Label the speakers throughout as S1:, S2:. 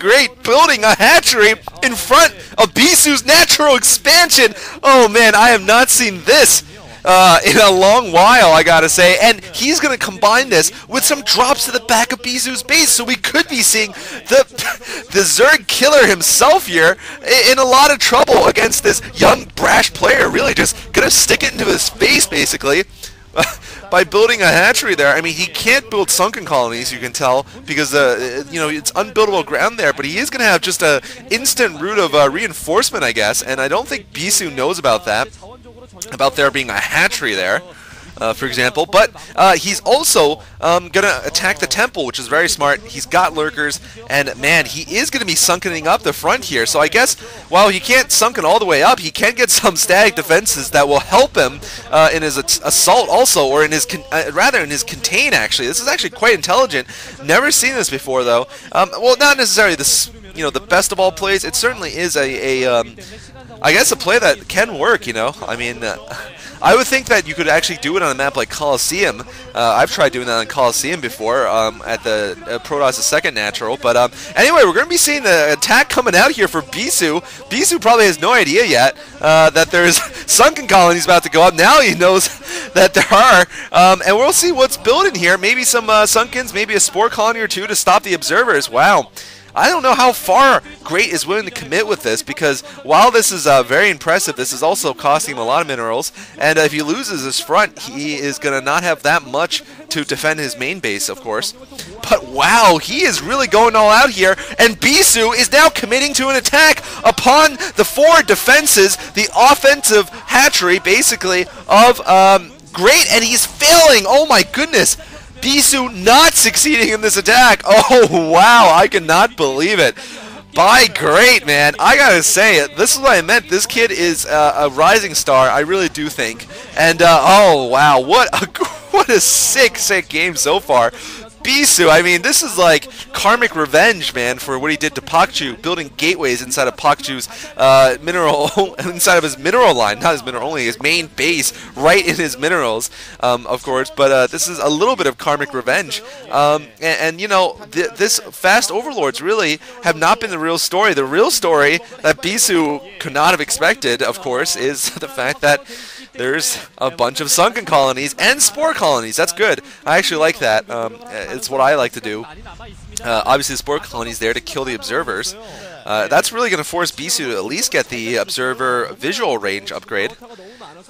S1: Great building a hatchery in front of Bisu's natural expansion. Oh man, I have not seen this in a long while, I gotta say. And he's gonna combine this with some drops to the back of Bisu's base, so we could be seeing the Zerg killer himself here in a lot of trouble against this young brash player. Really just gonna stick it into his face basically. By building a hatchery there. I mean, he can't build sunken colonies, you can tell, because you know, it's unbuildable ground there, but he is going to have just a instant route of reinforcement, I guess, and I don't think Bisu knows about that, about there being a hatchery there. For example, but he's also going to attack the temple, which is very smart. He's got lurkers, and man, he is going to be sunkening up the front here. So I guess while he can't sunken all the way up, he can get some static defenses that will help him in his assault also, or in his rather in his contain. Actually, this is actually quite intelligent. Never seen this before though. Well, not necessarily this, you know, the best of all plays. It certainly is I guess a play that can work. You know, I mean. I would think that you could actually do it on a map like Coliseum. I've tried doing that on Coliseum before at the Protoss' second natural. But anyway, we're going to be seeing the attack coming out here for Bisu. Bisu probably has no idea yet that there's sunken colonies about to go up. Now he knows that there are. And we'll see what's building here. Maybe some sunkens, maybe a spore colony or two to stop the observers. Wow. I don't know how far Great is willing to commit with this, because while this is very impressive, this is also costing him a lot of minerals, and if he loses his front, he is going to not have that much to defend his main base, of course. But wow, he is really going all out here, and Bisu is now committing to an attack upon the forward defenses, the offensive hatchery, basically, of Great, and he's failing. Oh my goodness. Bisu not succeeding in this attack. Oh, wow. I cannot believe it. By Great, man. I gotta say, this is what I meant. This kid is a rising star. I really do think. And, oh, wow. What a sick, sick game so far. Bisu, I mean, this is like karmic revenge, man, for what he did to Pakchu, building gateways inside of Pakchu's inside of his mineral line, not his mineral only, his main base, right in his minerals, of course. But this is a little bit of karmic revenge, and you know, this fast overlords really have not been the real story. The real story that Bisu could not have expected, of course, is the fact that there's a bunch of sunken colonies and spore colonies. That's good. I actually like that. It's what I like to do. Obviously, the spore colonies there to kill the observers. That's really going to force Bisu to at least get the observer visual range upgrade.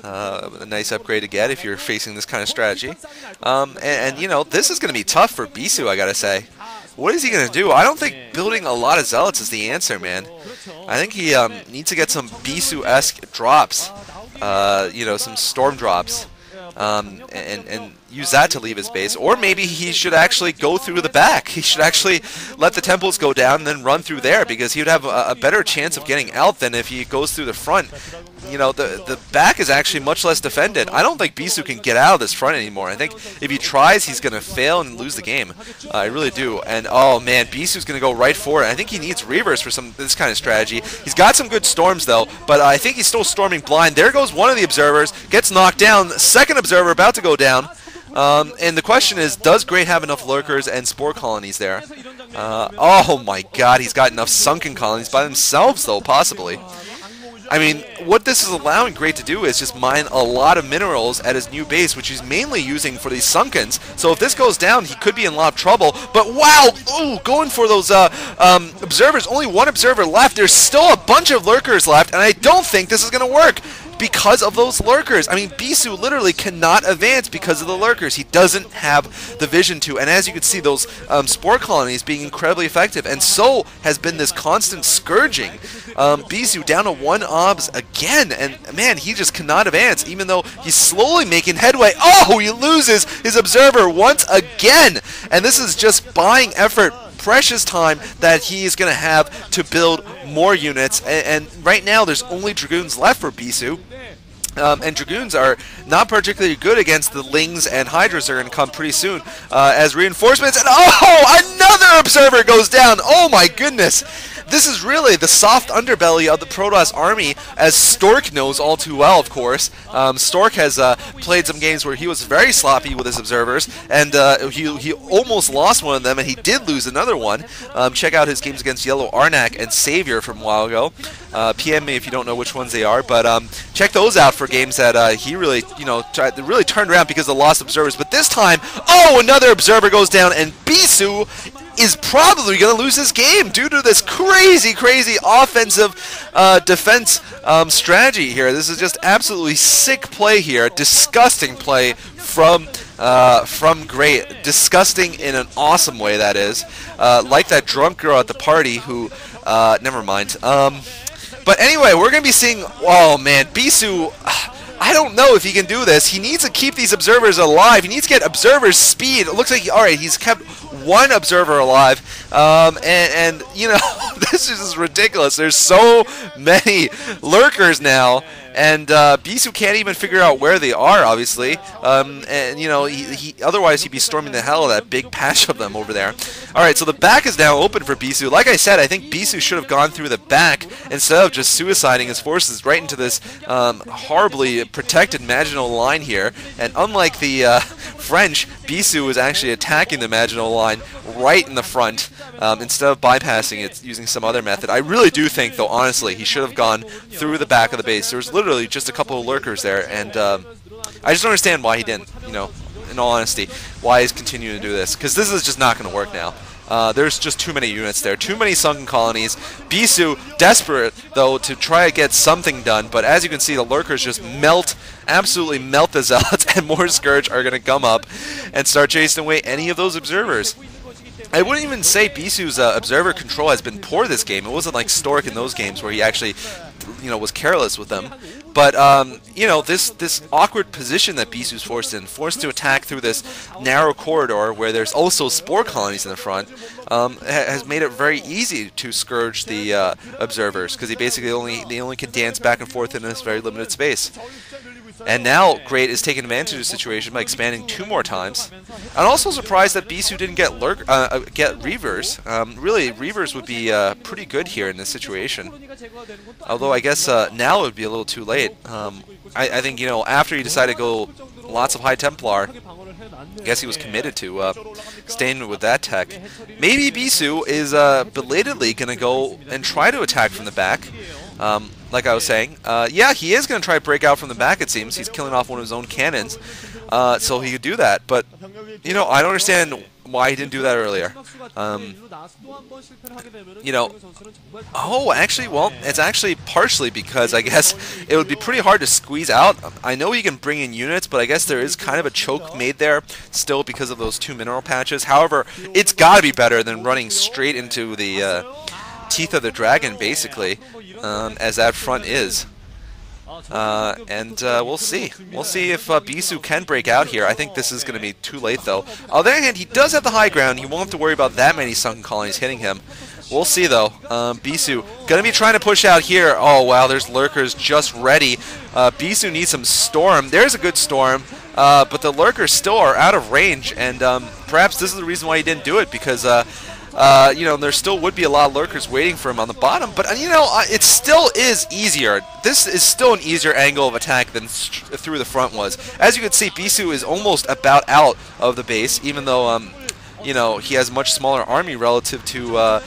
S1: A nice upgrade to get if you're facing this kind of strategy. And you know, this is going to be tough for Bisu, I gotta say. What is he going to do? I don't think building a lot of zealots is the answer, man. I think he needs to get some Bisu-esque drops. You know, some storm drops, and use that to leave his base. Or maybe he should actually go through the back. He should actually let the temples go down and then run through there, because he would have a better chance of getting out than if he goes through the front. You know, the back is actually much less defended. I don't think Bisu can get out of this front anymore. I think if he tries, he's going to fail and lose the game. I really do. And oh man, Bisu's going to go right for it. I think he needs Reavers for this kind of strategy. He's got some good storms though, but I think he's still storming blind. There goes one of the observers, gets knocked down. Second observer about to go down. And the question is, does Great have enough lurkers and spore colonies there? Oh my god, he's got enough sunken colonies by themselves though, possibly. I mean, what this is allowing Great to do is just mine a lot of minerals at his new base, which he's mainly using for these sunkens. So if this goes down, he could be in a lot of trouble. But wow, ooh, going for those observers. Only one observer left. There's still a bunch of lurkers left, and I don't think this is going to work because of those lurkers. I mean, Bisu literally cannot advance because of the lurkers. He doesn't have the vision to. And as you can see, those spore colonies being incredibly effective. And so has been this constant scourging. Bisu down to 1 obs again. And man, he just cannot advance, even though he's slowly making headway. Oh, he loses his observer once again. And this is just buying effort, precious time that he is going to have to build more units. And right now, there's only Dragoons left for Bisu. And Dragoons are not particularly good against the Lings and Hydras are going to come pretty soon as reinforcements. And oh, another observer goes down. Oh my goodness. this is really the soft underbelly of the Protoss army, as Stork knows all too well, of course. Stork has played some games where he was very sloppy with his observers, and he almost lost one of them, and he did lose another one. Check out his games against Yellow Arnak and Savior from a while ago. PM me if you don't know which ones they are, but check those out for games that he really, really turned around because of lost observers. But this time, oh, another observer goes down, and Bisu is probably going to lose this game due to this crazy offensive defense strategy here. This is just absolutely sick play here, disgusting play from Great, disgusting in an awesome way, that is. Like that drunk girl at the party who, never mind. But anyway, we're going to be seeing, oh man, Bisu, I don't know if he can do this. He needs to keep these observers alive. He needs to get observers speed. It looks like, alright, he's kept one observer alive. And you know, this is just ridiculous. There's so many lurkers now. And Bisu can't even figure out where they are, obviously. And you know, otherwise he'd be storming the hell of that big patch of them over there. Alright, so the back is now open for Bisu. Like I said, I think Bisu should have gone through the back instead of just suiciding his forces right into this horribly protected marginal line here. And unlike the French, Bisu is actually attacking the marginal line right in the front instead of bypassing it using some other method. I really do think, though, honestly, he should have gone through the back of the base. There was literally just a couple of lurkers there, and I just don't understand why he didn't, you know, in all honesty, why he's continuing to do this, because this is just not going to work now. There's just too many units there, too many sunken colonies. Bisu, desperate, though, to try to get something done, but as you can see, the lurkers just melt, absolutely melt the zealots, and more Scourge are going to come up and start chasing away any of those observers. I wouldn't even say Bisu's observer control has been poor this game. It wasn't like Stork in those games where he actually, you know, was careless with them. But, you know, this awkward position that Bisu's forced to attack through this narrow corridor where there's also spore colonies in the front, has made it very easy to scourge the observers, because they only can dance back and forth in this very limited space. And now Great is taking advantage of the situation by expanding 2 more times. I'm also surprised that Bisu didn't get Reavers. Really, Reavers would be pretty good here in this situation. Although I guess now it would be a little too late. I think, you know, after he decided to go lots of High Templar, I guess he was committed to staying with that tech. Maybe Bisu is belatedly going to go and try to attack from the back. Like I was saying, yeah, he is going to try to break out from the back, it seems. He's killing off one of his own cannons, so he could do that. But, you know, I don't understand why he didn't do that earlier. You know, oh, actually, well, it's actually partially because I guess it would be pretty hard to squeeze out. I know you can bring in units, but I guess there is kind of a choke made there still because of those 2 mineral patches. However, it's got to be better than running straight into the teeth of the dragon, basically, as that front is. And we'll see. We'll see if Bisu can break out here. I think this is going to be too late, though. On the other hand, he does have the high ground. He won't have to worry about that many sunken colonies hitting him. We'll see, though. Bisu going to be trying to push out here. Oh, wow, there's lurkers just ready. Bisu needs some storm. There's a good storm, but the lurkers still are out of range, and perhaps this is the reason why he didn't do it, because you know, there still would be a lot of lurkers waiting for him on the bottom, but you know, it still is easier. This is still an easier angle of attack than through the front was. As you can see, Bisu is almost about out of the base, even though you know, he has a much smaller army relative to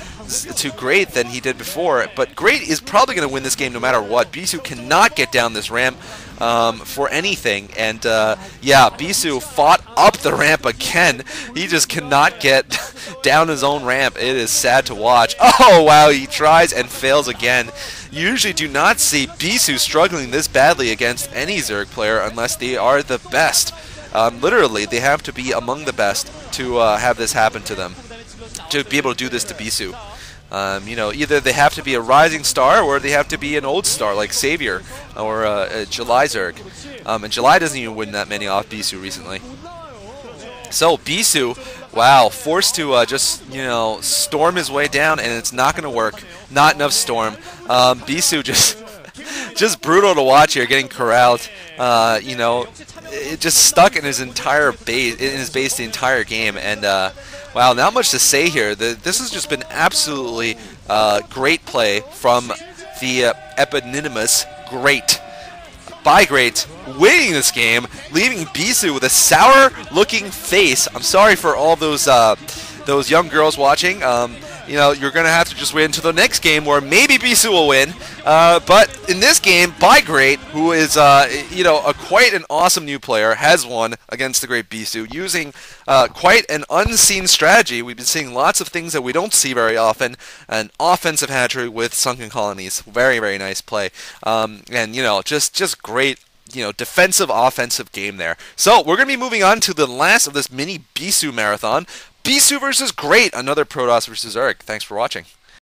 S1: Great than he did before. But Great is probably going to win this game no matter what. Bisu cannot get down this ramp for anything, and yeah, Bisu fought up the ramp again. He just cannot get down his own ramp. It is sad to watch. Oh wow, he tries and fails again. You usually do not see Bisu struggling this badly against any Zerg player unless they are the best. Literally, they have to be among the best to have this happen to them, to be able to do this to Bisu. You know, either they have to be a rising star or they have to be an old star like Savior or July Zerg. And July doesn't even win that many off Bisu recently. So Bisu, wow, forced to just, you know, storm his way down, and it's not going to work. Not enough storm. Bisu just brutal to watch here, getting corralled. You know, it just stuck in his entire base, the entire game, and Wow, not much to say here. This has just been absolutely great play from the eponymous Great. By Great, winning this game, leaving Bisu with a sour-looking face. I'm sorry for all those young girls watching. You know, you're going to have to just wait until the next game where maybe Bisu will win. But in this game, By Great, who is, you know, quite an awesome new player, has won against the great Bisu using quite an unseen strategy. We've been seeing lots of things that we don't see very often. An offensive hat-trick with Sunken Colonies. Very, very nice play. And, you know, just great, you know, defensive, offensive game there. So we're going to be moving on to the last of this mini Bisu marathon. Bisu versus Great, another Protoss versus Zerg. Thanks for watching.